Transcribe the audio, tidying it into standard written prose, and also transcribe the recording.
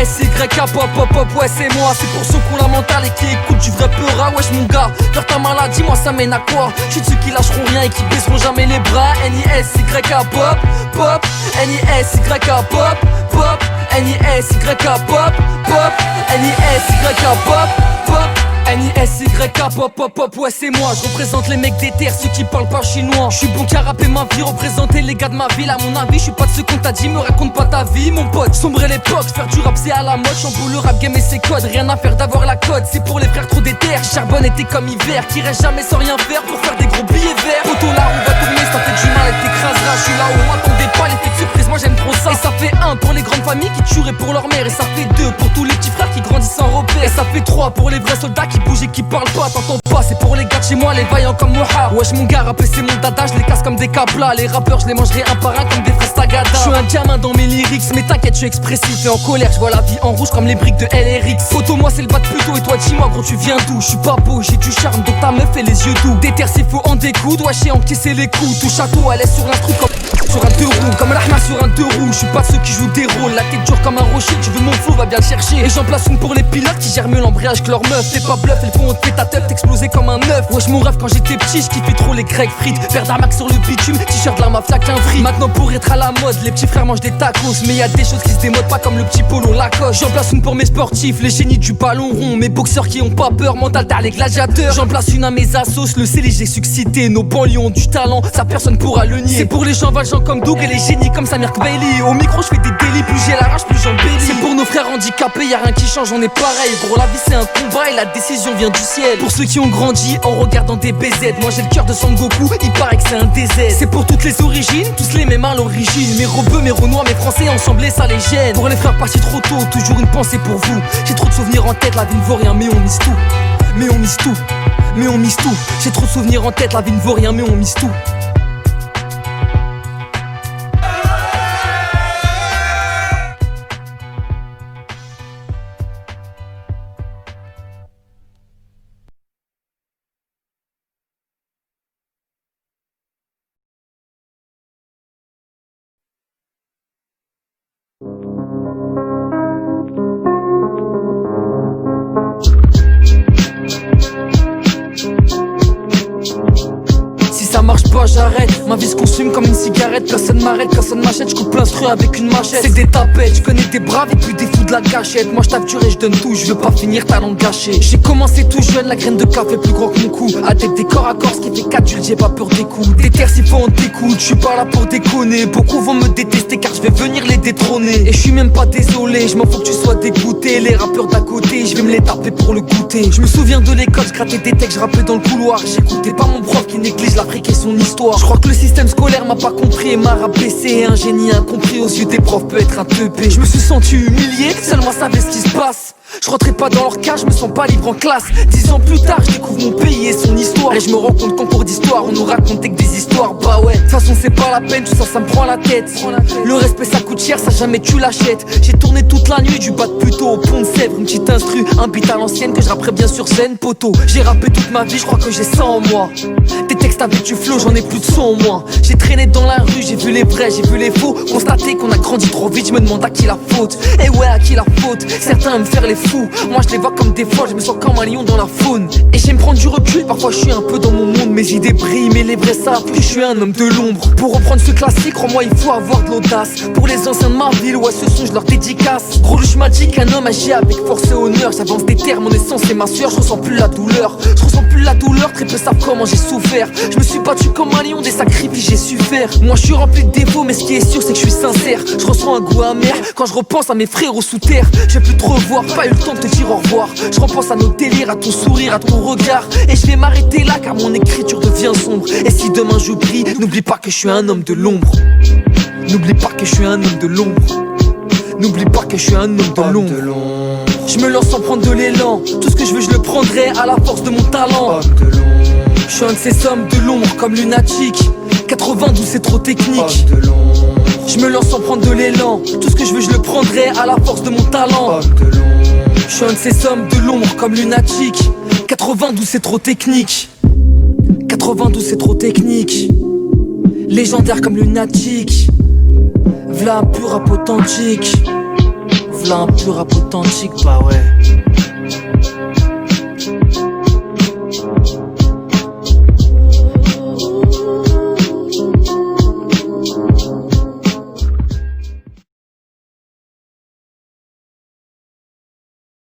N-I-S-Y-K, pop, pop, pop, ouais c'est moi. C'est pour ceux qui ont la mentale et qui écoutent du vrai peura. Wesh mon gars, faire ta maladie, moi ça mène à quoi? J'suis de ceux qui lâcheront rien et qui baisseront jamais les bras. N-I-S-Y-K, pop, pop, N-I-S-Y-K, pop, pop, N-I-S-Y-K, pop, pop, N-I-S-Y-K, pop, pop, N-I-S-Y-K, pop, pop, pop, ouais c'est moi. Je représente les mecs des terres, ceux qui parlent pas chinois. Je suis bon qu'à rapper ma vie, représenter les gars de ma ville. À mon avis, je suis pas de ceux qu'on t'a dit, me raconte pas ta vie mon pote. Sombrer l'époque, faire du rap c'est à la mode. Chamboule le rap game et ses codes, rien à faire d'avoir la code. C'est pour les frères trop déter, charbonne était comme hiver. Qui reste jamais sans rien faire pour faire des gros billets verts. Photo là on va tourner, ça fait du mal, elle t'écrasera. Je suis là où on m'attendait pas, l'effet de surprise, moi j'aime trop ça. Et ça fait 1 pour les grandes familles qui tueraient pour leur mère. Et ça fait 2 pour tous les petits frères qui grandissent sans repère. Et ça fait 3 pour les vrais soldats qui bougent et qui parlent pas. T'entends pas, c'est pour les gars de chez moi, les vaillants comme Moha. Wesh mon gars, rapper c'est mon dada, je les casse comme des caplas. Les rappeurs je les mangerai un par un comme des fraises Tagada. Je suis un gamin dans mes lyrics, mais t'inquiète je suis expressif et en colère. Je vois la vie en rouge comme les briques de LRX. Photo moi c'est le bat plutôt et toi dis-moi gros tu viens d'où? Je suis pas beau, j'ai du charme donc ta meuf fait les yeux doux. Déter s'il faut en découdre, wesh et encaisser les coups. Tout château elle est sur l'instru comme sur un 2 roues, comme Rahma sur un 2 roues. Je suis pas ceux qui jouent des rôles, la tête dure comme un rocher. Tu veux mon flow, va bien le chercher. Et j'en place une pour les pilotes qui gèrent mieux l'embrayage que leur meuf. T'es pas bluff, elles font te ta teuf, t'exploser comme un œuf. Wesh mon rêve quand j'étais petit, j'kiffais trop les grecs frites. Faire d'armac sur le bitume, t-shirt de la mafia qu'un free. Maintenant pour être à la mode, les petits frères mangent des tacos. Mais y a des choses qui se démodent pas comme le petit polo Lacoste. J'en place une pour mes sportifs, les génies du ballon rond. Mes boxeurs qui ont pas peur, mental t'as les gladiateurs. J'en place une à mes assos, le CLG j'ai succité. Nos banlieues ont du talent, ça personne pourra le nier. C'est pour les gens valjean comme Doug et les génies comme Samir Kbaili. Au micro je fais des délits, plus j'ai la rage, plus j'embellis. C'est pour nos frères handicapés, y'a rien qui change, on est pareil. Gros la vie c'est un combat et la décision vient du ciel. Pour ceux qui ont grandi en regardant des BZ, moi j'ai le cœur de Son Goku, il paraît que c'est un DZ. C'est pour toutes les origines, tous les mêmes à l'origine. Mes rebeux, mes renois, mes français ensemble ça les gêne. Pour les frères partis trop tôt, toujours une pensée pour vous. J'ai trop de souvenirs en tête, la vie ne vaut rien mais on mise tout. Mais on mise tout, mais on mise tout. J'ai trop de souvenirs en tête, la vie ne vaut rien mais on mise tout. Ça marche pas, j'arrête. Ma vie se consume comme une cigarette. Personne m'arrête, personne m'achète. Je coupe l'instru avec une machette. C'est des tapettes, je connais des braves et puis des fous de la gâchette. Moi je tape dur et je donne tout, je veux pas finir talent gâché. J'ai commencé tout jeune, la graine de café plus grand que mon cou. À tête des corps à corps, ce qui fait 4 j'ai pas peur des coups. Des terres s'il faut on t'écoute, je suis pas là pour déconner. Beaucoup vont me détester car je vais venir les détrôner. Et je suis même pas désolé, je m'en fous que tu sois dégoûté. Les rappeurs d'à côté, je vais me les taper pour le goûter. Je me souviens de l'école, je grattais des textes, je rappais dans le couloir. J'écoutais pas mon prof qui néglige l'Afrique et son histoire. Je crois que le système scolaire m'a pas compris et m'a rabaissé. Un génie incompris aux yeux des profs peut être un teubé. Je me suis senti humilié, seul moi savais ce qui se passe. Je rentrais pas dans leur cas, je me sens pas libre en classe. 10 ans plus tard, je découvre mon pays et son histoire. Et je me rends compte qu'en cours d'histoire, on nous racontait que des histoires. Bah ouais, de toute façon c'est pas la peine, tout ça, ça me prend la tête. Le respect ça coûte cher, ça jamais tu l'achètes. J'ai tourné toute la nuit, du bas de Puteaux au pont de Sèvres. Une petite instru, un beat à l'ancienne que je rapperai bien sur scène, poteau. J'ai rappé toute ma vie, je crois que j'ai ça en moi. Des textes avec du flow, j'en ai plus de son en moi. J'ai traîné dans la rue, j'ai vu les vrais, j'ai vu les faux. Constaté qu'on a grandi trop vite, je me demande à qui la faute. Et ouais, à qui la faute? Certains aiment faire les fous, moi je les vois comme des fois, je me sens comme un lion dans la faune. Et j'aime prendre du recul, parfois je suis un peu dans mon monde. Mes idées brillent, mais les vrais savent que je suis un homme de l'ombre. Pour reprendre ce classique, crois-moi il faut avoir de l'audace. Pour les anciens de ma ville, ouais ce son je leur dédicace. Gros louche m'a dit qu'un homme agit avec force et honneur. J'avance des termes, mon essence et ma sueur, je ressens plus la douleur. Je ressens plus la douleur, très peu savent comment j'ai souffert. Je me suis battu comme un lion, des sacrifices j'ai su faire. Moi je suis rempli de défauts, mais ce qui est sûr c'est que je suis sincère. Je ressens un goût amer quand je repense à mes frères sous terre. J'ai plus te revoir, pas eu le temps de te dire au revoir. Je repense à nos délires, à ton sourire, à ton regard. Et je vais m'arrêter là car mon écriture devient sombre. Et si demain j'oublie, n'oublie pas que je suis un homme de l'ombre. N'oublie pas que je suis un homme de l'ombre. N'oublie pas que je suis un homme de l'ombre. Je me lance sans prendre de l'élan. Tout ce que je veux je le prendrai à la force de mon talent. Je suis un de ces hommes de l'ombre comme lunatique. 92 c'est trop technique. Je me lance sans prendre de l'élan. Tout ce que je veux je le prendrai à la force de mon talent. Je suis un de ces hommes de l'ombre comme lunatique. 92 c'est trop technique. 92 c'est trop technique. Légendaire comme lunatique. V'là un pur rap authentique. v'là un pur rap authentique, bah ouais.